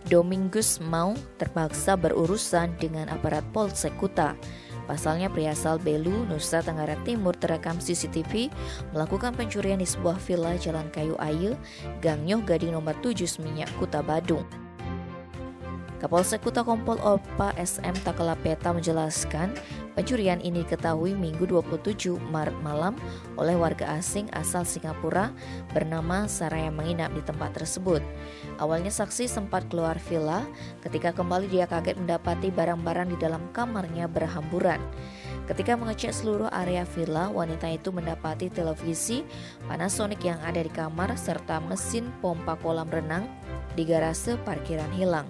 Domingus Mau terpaksa berurusan dengan aparat Polsek Kuta. Pasalnya pria asal Belu, Nusa Tenggara Timur terekam CCTV melakukan pencurian di sebuah villa Jalan Kayu Ayu, Gang Nyoh Gading nomor 7 Seminyak, Kuta Badung. Kapolsek Kuta Kompol Opa SM Takalapeta menjelaskan pencurian ini diketahui Minggu 27 Maret malam oleh warga asing asal Singapura bernama Sarah yang menginap di tempat tersebut. Awalnya saksi sempat keluar villa, ketika kembali dia kaget mendapati barang-barang di dalam kamarnya berhamburan. Ketika mengecek seluruh area villa, wanita itu mendapati televisi Panasonic yang ada di kamar serta mesin pompa kolam renang di garase parkiran hilang.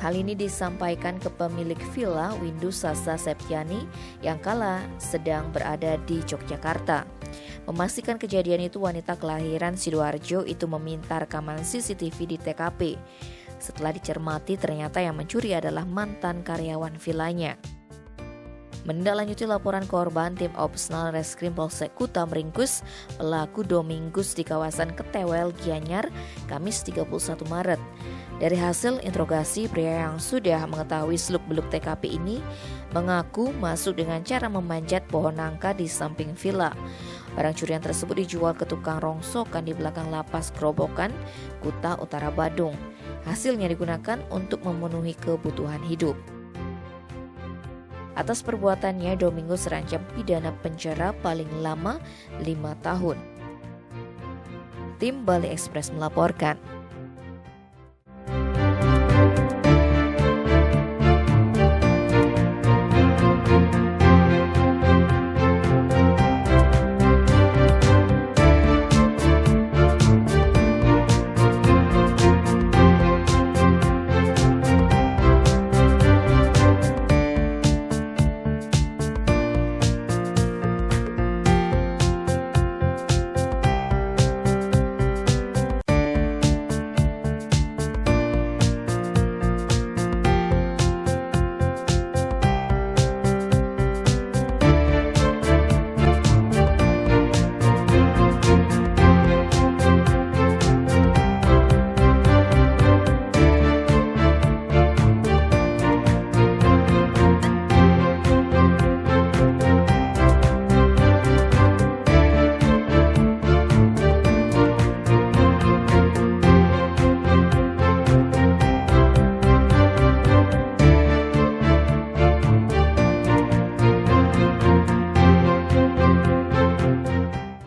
Hal ini disampaikan ke pemilik villa Windu Sasa Septiani yang kala sedang berada di Yogyakarta. Memastikan kejadian itu, wanita kelahiran Sidoarjo itu meminta rekaman CCTV di TKP. Setelah dicermati, ternyata yang mencuri adalah mantan karyawan villanya. Menindaklanjuti laporan korban, tim Opsnal Reskrim Polsek Kuta meringkus pelaku Domingus di kawasan Ketewel, Gianyar, Kamis 31 Maret. Dari hasil interogasi, pria yang sudah mengetahui seluk-beluk TKP ini mengaku masuk dengan cara memanjat pohon nangka di samping villa. Barang curian tersebut dijual ke tukang rongsokan di belakang lapas Kerobokan, Kuta Utara Badung. Hasilnya digunakan untuk memenuhi kebutuhan hidup. Atas perbuatannya, Domingus terancam pidana penjara paling lama 5 tahun. Tim Bali Express melaporkan.